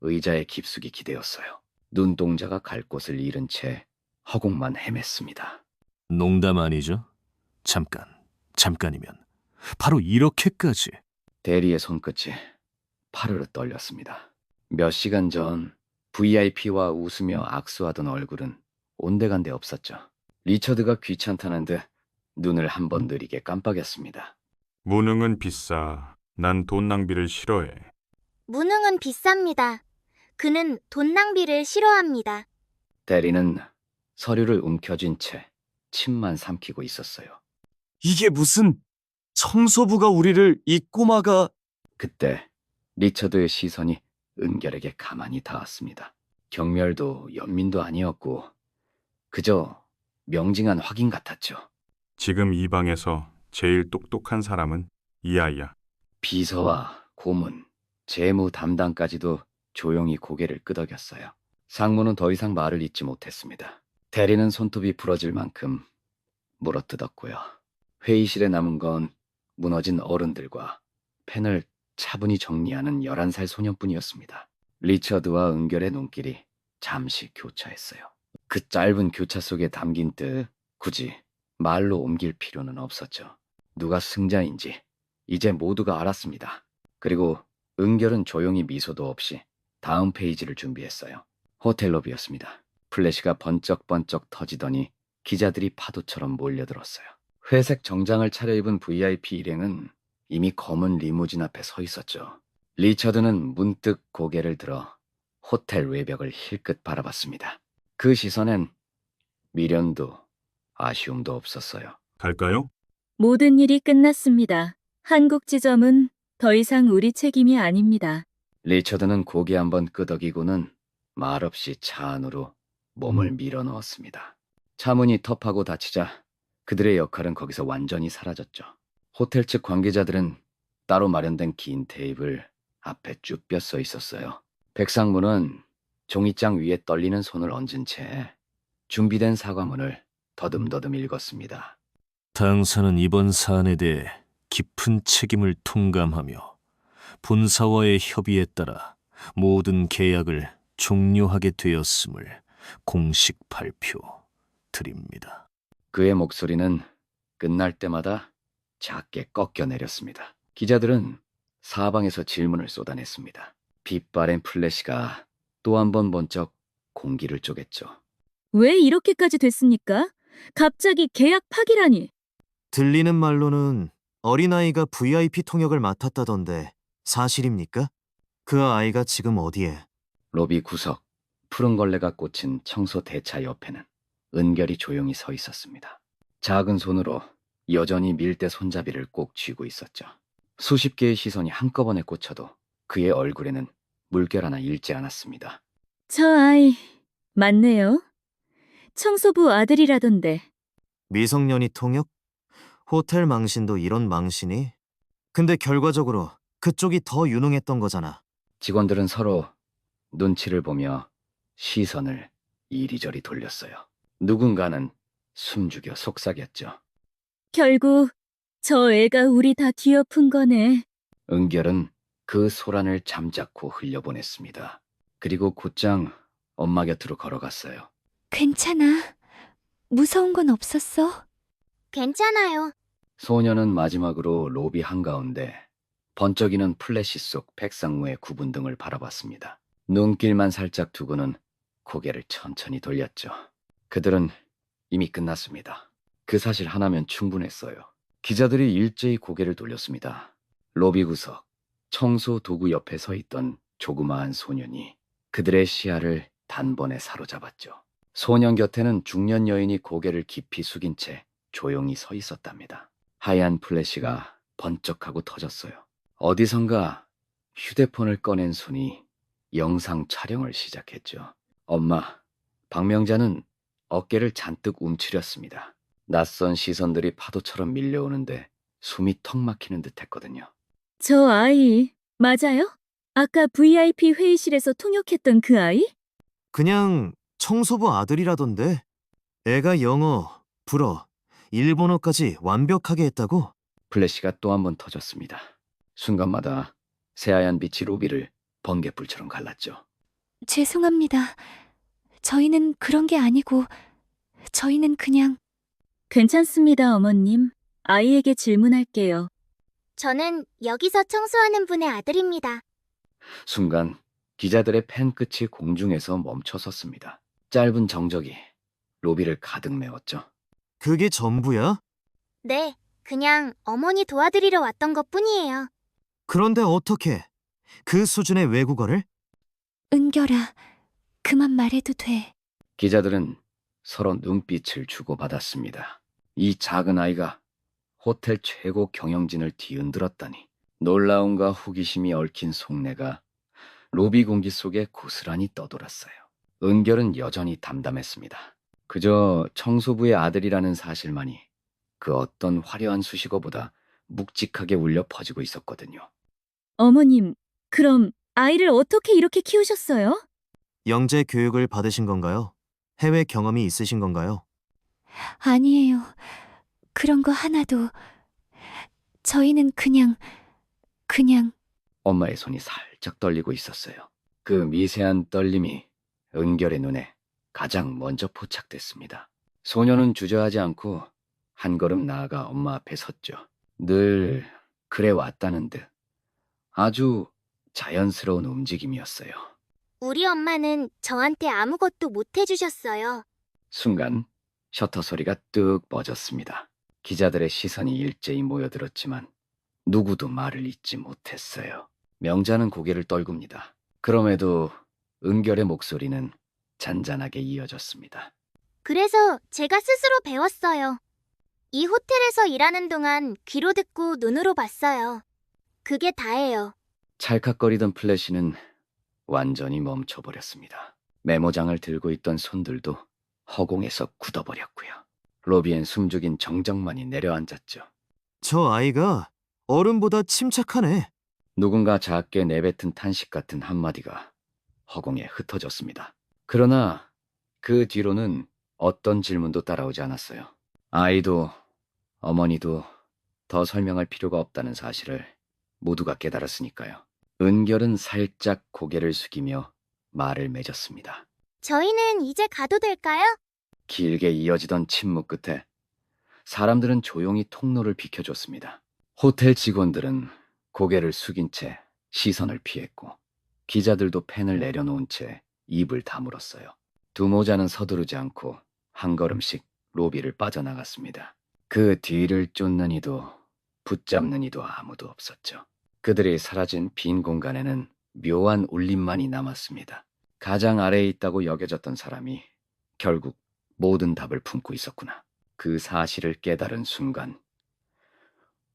Speaker 2: 의자에 깊숙이 기대었어요. 눈동자가 갈 곳을 잃은 채 허공만 헤맸습니다.
Speaker 1: 농담 아니죠? 잠깐이면 바로 이렇게까지.
Speaker 2: 대리의 손끝이 파르르 떨렸습니다. 몇 시간 전 VIP와 웃으며 악수하던 얼굴은 온데간데 없었죠. 리처드가 귀찮다는 듯 눈을 한 번 느리게 깜빡였습니다.
Speaker 7: 무능은 비싸. 난 돈 낭비를 싫어해.
Speaker 3: 무능은 비쌉니다. 그는 돈 낭비를 싫어합니다.
Speaker 2: 대리는 서류를 움켜쥔 채 침만 삼키고 있었어요.
Speaker 5: 이게 무슨 청소부가 우리를 이 꼬마가
Speaker 2: 그때 리처드의 시선이 은결에게 가만히 닿았습니다. 경멸도 연민도 아니었고 그저 명징한 확인 같았죠.
Speaker 7: 지금 이 방에서 제일 똑똑한 사람은 이 아이야.
Speaker 2: 비서와 고문, 재무 담당까지도 조용히 고개를 끄덕였어요. 상무는 더 이상 말을 잇지 못했습니다. 대리는 손톱이 부러질 만큼 물어뜯었고요. 회의실에 남은 건 무너진 어른들과 펜을 차분히 정리하는 11살 소년뿐이었습니다. 리처드와 은결의 눈길이 잠시 교차했어요. 그 짧은 교차 속에 담긴 뜻 굳이 말로 옮길 필요는 없었죠. 누가 승자인지 이제 모두가 알았습니다. 그리고 은결은 조용히 미소도 없이 다음 페이지를 준비했어요. 호텔 로비였습니다. 플래시가 번쩍번쩍 터지더니 기자들이 파도처럼 몰려들었어요. 회색 정장을 차려입은 VIP 일행은 이미 검은 리무진 앞에 서 있었죠. 리처드는 문득 고개를 들어 호텔 외벽을 힐끗 바라봤습니다. 그 시선엔 미련도 아쉬움도 없었어요.
Speaker 7: 갈까요?
Speaker 8: 모든 일이 끝났습니다. 한국지점은 더 이상 우리 책임이 아닙니다.
Speaker 2: 리처드는 고개 한번 끄덕이고는 말없이 차 안으로 몸을 밀어넣었습니다. 차문이 텁하고 닫히자 그들의 역할은 거기서 완전히 사라졌죠. 호텔 측 관계자들은 따로 마련된 긴 테이블 앞에 쭈뼛 서 있었어요. 백상무는 종이장 위에 떨리는 손을 얹은 채 준비된 사과문을 더듬더듬 읽었습니다.
Speaker 1: 당사는 이번 사안에 대해 깊은 책임을 통감하며 본사와의 협의에 따라 모든 계약을 종료하게 되었음을 공식 발표 드립니다.
Speaker 2: 그의 목소리는 끝날 때마다 작게 꺾여 내렸습니다. 기자들은 사방에서 질문을 쏟아냈습니다. 빛바랜 플래시가 또 한 번 번쩍 공기를 쪼갰죠.
Speaker 8: 왜 이렇게까지 됐습니까? 갑자기 계약 파기라니.
Speaker 11: 들리는 말로는 어린아이가 VIP 통역을 맡았다던데 사실입니까? 그 아이가 지금 어디에?
Speaker 2: 로비 구석, 푸른 걸레가 꽂힌 청소 대차 옆에는 은결이 조용히 서 있었습니다. 작은 손으로 여전히 밀대 손잡이를 꼭 쥐고 있었죠. 수십 개의 시선이 한꺼번에 꽂혀도 그의 얼굴에는 물결 하나 잃지 않았습니다.
Speaker 8: 저 아이 맞네요. 청소부 아들이라던데.
Speaker 11: 미성년이 통역? 호텔 망신도 이런 망신이? 근데 결과적으로 그쪽이 더 유능했던 거잖아.
Speaker 2: 직원들은 서로 눈치를 보며 시선을 이리저리 돌렸어요. 누군가는 숨죽여 속삭였죠.
Speaker 8: 결국 저 애가 우리 다 뒤엎은 거네.
Speaker 2: 은결은 그 소란을 잠자코 흘려보냈습니다. 그리고 곧장 엄마 곁으로 걸어갔어요.
Speaker 4: 괜찮아. 무서운 건 없었어?
Speaker 3: 괜찮아요.
Speaker 2: 소녀는 마지막으로 로비 한가운데 번쩍이는 플래시 속 백상무의 구분등을 바라봤습니다. 눈길만 살짝 두고는 고개를 천천히 돌렸죠. 그들은 이미 끝났습니다. 그 사실 하나면 충분했어요. 기자들이 일제히 고개를 돌렸습니다. 로비 구석, 청소 도구 옆에 서 있던 조그마한 소년이 그들의 시야를 단번에 사로잡았죠. 소년 곁에는 중년 여인이 고개를 깊이 숙인 채 조용히 서 있었답니다. 하얀 플래시가 번쩍하고 터졌어요. 어디선가 휴대폰을 꺼낸 손이 영상 촬영을 시작했죠. 엄마, 박명자는 어깨를 잔뜩 움츠렸습니다. 낯선 시선들이 파도처럼 밀려오는데 숨이 턱 막히는 듯 했거든요.
Speaker 8: 저 아이 맞아요? 아까 VIP 회의실에서 통역했던 그 아이?
Speaker 11: 그냥 청소부 아들이라던데. 애가 영어, 불어, 일본어까지 완벽하게 했다고?
Speaker 2: 플래시가 또 한 번 터졌습니다. 순간마다 새하얀 빛이 로비를 번갯불처럼 갈랐죠.
Speaker 4: 죄송합니다. 저희는 그런 게 아니고, 저희는 그냥
Speaker 8: 괜찮습니다, 어머님. 아이에게 질문할게요.
Speaker 3: 저는 여기서 청소하는 분의 아들입니다.
Speaker 2: 순간 기자들의 펜 끝이 공중에서 멈춰섰습니다. 짧은 정적이 로비를 가득 메웠죠.
Speaker 11: 그게 전부야?
Speaker 3: 네, 그냥 어머니 도와드리러 왔던 것뿐이에요.
Speaker 11: 그런데 어떻게 그 수준의 외국어를?
Speaker 4: 은결아, 그만 말해도 돼.
Speaker 2: 기자들은 서로 눈빛을 주고받았습니다. 이 작은 아이가 호텔 최고 경영진을 뒤흔들었다니. 놀라움과 호기심이 얽힌 속내가 로비 공기 속에 고스란히 떠돌았어요. 은결은 여전히 담담했습니다. 그저 청소부의 아들이라는 사실만이 그 어떤 화려한 수식어보다 묵직하게 울려 퍼지고 있었거든요.
Speaker 8: 어머님, 그럼 아이를 어떻게 이렇게 키우셨어요?
Speaker 11: 영재 교육을 받으신 건가요? 해외 경험이 있으신 건가요?
Speaker 4: 아니에요. 그런 거 하나도. 저희는 그냥
Speaker 2: 엄마의 손이 살짝 떨리고 있었어요. 그 미세한 떨림이 은결의 눈에 가장 먼저 포착됐습니다. 소녀는 주저하지 않고 한 걸음 나아가 엄마 앞에 섰죠. 늘 그래 왔다는 듯 아주 자연스러운 움직임이었어요.
Speaker 3: 우리 엄마는 저한테 아무것도 못 해주셨어요.
Speaker 2: 순간 셔터 소리가 뚝 멎었습니다. 기자들의 시선이 일제히 모여들었지만 누구도 말을 잇지 못했어요. 명자는 고개를 떨굽니다. 그럼에도 은결의 목소리는 잔잔하게 이어졌습니다.
Speaker 3: 그래서 제가 스스로 배웠어요. 이 호텔에서 일하는 동안 귀로 듣고 눈으로 봤어요. 그게 다예요.
Speaker 2: 찰칵거리던 플래시는 완전히 멈춰버렸습니다. 메모장을 들고 있던 손들도 허공에서 굳어버렸고요. 로비엔 숨죽인 정적만이 내려앉았죠.
Speaker 11: 저 아이가 어른보다 침착하네.
Speaker 2: 누군가 작게 내뱉은 탄식 같은 한마디가 허공에 흩어졌습니다. 그러나 그 뒤로는 어떤 질문도 따라오지 않았어요. 아이도 어머니도 더 설명할 필요가 없다는 사실을 모두가 깨달았으니까요. 은결은 살짝 고개를 숙이며 말을 맺었습니다.
Speaker 3: 저희는 이제 가도 될까요?
Speaker 2: 길게 이어지던 침묵 끝에 사람들은 조용히 통로를 비켜줬습니다. 호텔 직원들은 고개를 숙인 채 시선을 피했고 기자들도 펜을 내려놓은 채 입을 다물었어요. 두 모자는 서두르지 않고 한 걸음씩 로비를 빠져나갔습니다. 그 뒤를 쫓는 이도 붙잡는 이도 아무도 없었죠. 그들이 사라진 빈 공간에는 묘한 울림만이 남았습니다. 가장 아래에 있다고 여겨졌던 사람이 결국 모든 답을 품고 있었구나. 그 사실을 깨달은 순간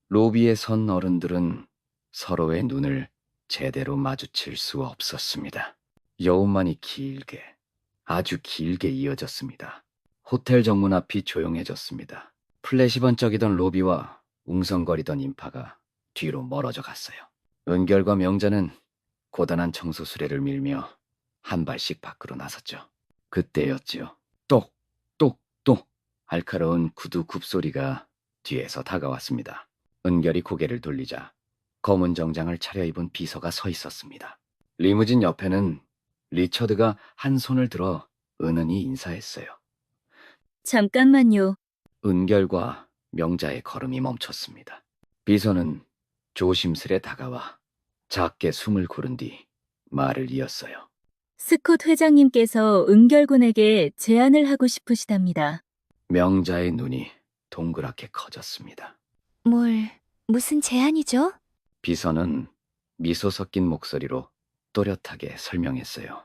Speaker 2: 로비에 선 어른들은 서로의 눈을 제대로 마주칠 수 없었습니다. 여운만이 길게, 아주 길게 이어졌습니다. 호텔 정문 앞이 조용해졌습니다. 플래시 번쩍이던 로비와 웅성거리던 인파가 뒤로 멀어져 갔어요. 은결과 명자는 고단한 청소 수레를 밀며 한 발씩 밖으로 나섰죠. 그때였지요. 똑, 똑, 똑 알카로운 구두 굽소리가 뒤에서 다가왔습니다. 은결이 고개를 돌리자 검은 정장을 차려입은 비서가 서 있었습니다. 리무진 옆에는 리처드가 한 손을 들어 은은히 인사했어요.
Speaker 8: 잠깐만요.
Speaker 2: 은결과 명자의 걸음이 멈췄습니다. 비서는 조심스레 다가와 작게 숨을 고른 뒤 말을 이었어요.
Speaker 8: 스콧 회장님께서 은결군에게 제안을 하고 싶으시답니다.
Speaker 2: 명자의 눈이 동그랗게 커졌습니다.
Speaker 4: 무슨 제안이죠?
Speaker 2: 비서는 미소 섞인 목소리로 또렷하게 설명했어요.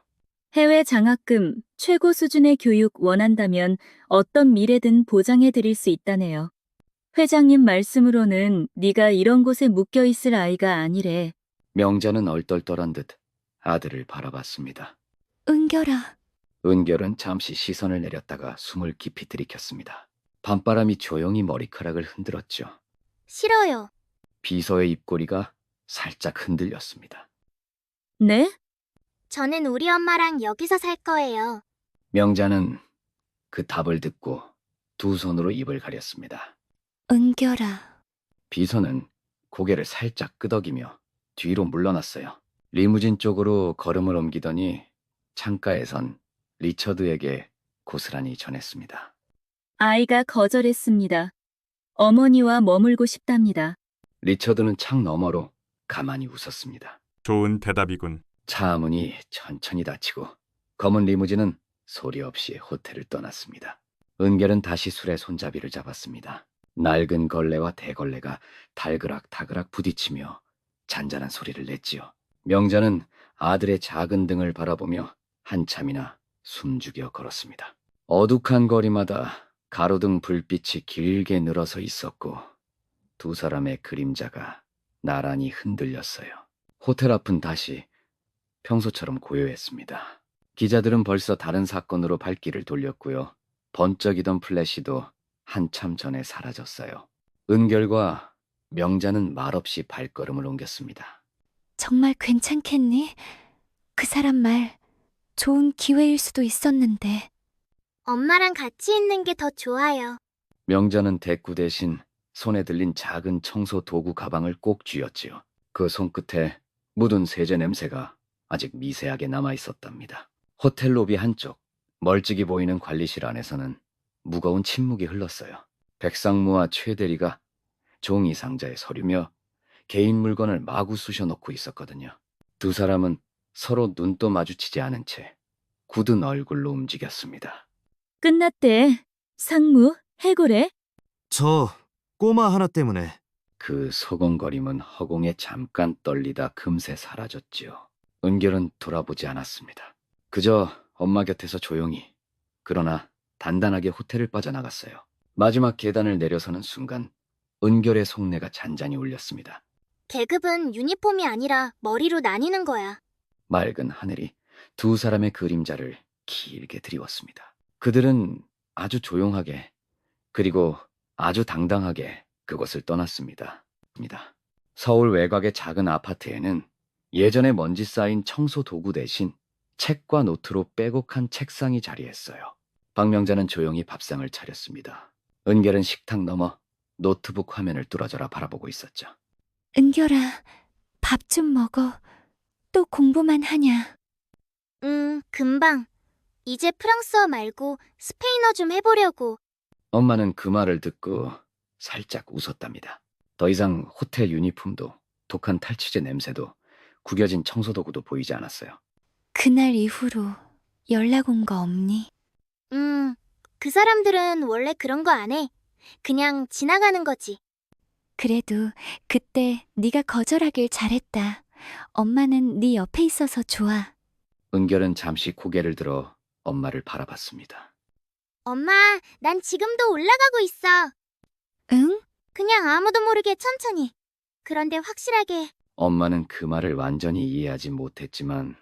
Speaker 8: 해외 장학금 최고 수준의 교육 원한다면 어떤 미래든 보장해 드릴 수 있다네요. 회장님 말씀으로는 네가 이런 곳에 묶여 있을 아이가 아니래.
Speaker 2: 명자는 얼떨떨한 듯 아들을 바라봤습니다.
Speaker 4: 은결아,
Speaker 2: 은결은 잠시 시선을 내렸다가 숨을 깊이 들이켰습니다. 밤바람이 조용히 머리카락을 흔들었죠.
Speaker 3: 싫어요.
Speaker 2: 비서의 입꼬리가 살짝 흔들렸습니다.
Speaker 8: 네?
Speaker 3: 저는 우리 엄마랑 여기서 살 거예요.
Speaker 2: 명자는 그 답을 듣고 두 손으로 입을 가렸습니다.
Speaker 4: 은결아.
Speaker 2: 비서는 고개를 살짝 끄덕이며 뒤로 물러났어요. 리무진 쪽으로 걸음을 옮기더니 창가에선 리처드에게 고스란히 전했습니다.
Speaker 8: 아이가 거절했습니다. 어머니와 머물고 싶답니다.
Speaker 2: 리처드는 창 너머로 가만히 웃었습니다.
Speaker 7: 좋은 대답이군.
Speaker 2: 차 문이 천천히 닫히고 검은 리무진은 소리 없이 호텔을 떠났습니다. 은결은 다시 술에 손잡이를 잡았습니다. 낡은 걸레와 대걸레가 달그락달그락 부딪히며 잔잔한 소리를 냈지요. 명자는 아들의 작은 등을 바라보며 한참이나 숨죽여 걸었습니다. 어둑한 거리마다 가로등 불빛이 길게 늘어서 있었고 두 사람의 그림자가 나란히 흔들렸어요. 호텔 앞은 다시 평소처럼 고요했습니다. 기자들은 벌써 다른 사건으로 발길을 돌렸고요. 번쩍이던 플래시도 한참 전에 사라졌어요. 은결과 명자는 말없이 발걸음을 옮겼습니다.
Speaker 4: 정말 괜찮겠니? 그 사람 말 좋은 기회일 수도 있었는데.
Speaker 3: 엄마랑 같이 있는 게 더 좋아요.
Speaker 2: 명자는 대꾸 대신 손에 들린 작은 청소 도구 가방을 꼭 쥐었지요. 그 손끝에 묻은 세제 냄새가 아직 미세하게 남아 있었답니다. 호텔 로비 한쪽 멀찍이 보이는 관리실 안에서는 무거운 침묵이 흘렀어요. 백상무와 최 대리가 종이 상자에 서류며 개인 물건을 마구 쑤셔놓고 있었거든요. 두 사람은 서로 눈도 마주치지 않은 채 굳은 얼굴로 움직였습니다.
Speaker 8: 끝났대. 상무, 해고래?
Speaker 11: 저 꼬마 하나 때문에.
Speaker 2: 그 소곤거림은 허공에 잠깐 떨리다 금세 사라졌지요. 은결은 돌아보지 않았습니다. 그저 엄마 곁에서 조용히, 그러나 단단하게 호텔을 빠져나갔어요. 마지막 계단을 내려서는 순간 은결의 속내가 잔잔히 울렸습니다.
Speaker 3: 계급은 유니폼이 아니라 머리로 나뉘는 거야.
Speaker 2: 맑은 하늘이 두 사람의 그림자를 길게 드리웠습니다. 그들은 아주 조용하게 그리고 아주 당당하게 그곳을 떠났습니다. 서울 외곽의 작은 아파트에는 예전에 먼지 쌓인 청소 도구 대신 책과 노트로 빼곡한 책상이 자리했어요. 박명자는 조용히 밥상을 차렸습니다. 은결은 식탁 너머 노트북 화면을 뚫어져라 바라보고 있었죠.
Speaker 4: 은결아, 밥 좀 먹어. 또 공부만 하냐?
Speaker 3: 금방. 이제 프랑스어 말고 스페인어 좀 해보려고.
Speaker 2: 엄마는 그 말을 듣고 살짝 웃었답니다. 더 이상 호텔 유니폼도 독한 탈취제 냄새도 구겨진 청소도구도 보이지 않았어요.
Speaker 4: 그날 이후로 연락 온 거 없니?
Speaker 3: 그 사람들은 원래 그런 거 안 해. 그냥 지나가는 거지.
Speaker 4: 그래도 그때 네가 거절하길 잘했다. 엄마는 네 옆에 있어서 좋아.
Speaker 2: 은결은 잠시 고개를 들어 엄마를 바라봤습니다.
Speaker 3: 엄마, 난 지금도 올라가고 있어.
Speaker 4: 응?
Speaker 3: 그냥 아무도 모르게 천천히. 그런데 확실하게.
Speaker 2: 엄마는 그 말을 완전히 이해하지 못했지만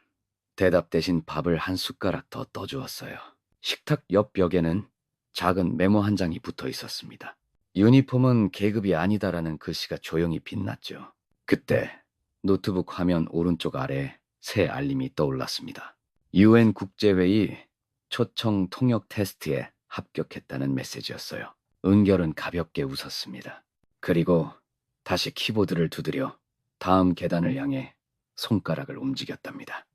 Speaker 2: 대답 대신 밥을 한 숟가락 더 떠주었어요. 식탁 옆 벽에는 작은 메모 한 장이 붙어 있었습니다. 유니폼은 계급이 아니다라는 글씨가 조용히 빛났죠. 그때 노트북 화면 오른쪽 아래 새 알림이 떠올랐습니다. UN 국제회의 초청 통역 테스트에 합격했다는 메시지였어요. 은결은 가볍게 웃었습니다. 그리고 다시 키보드를 두드려 다음 계단을 향해 손가락을 움직였답니다.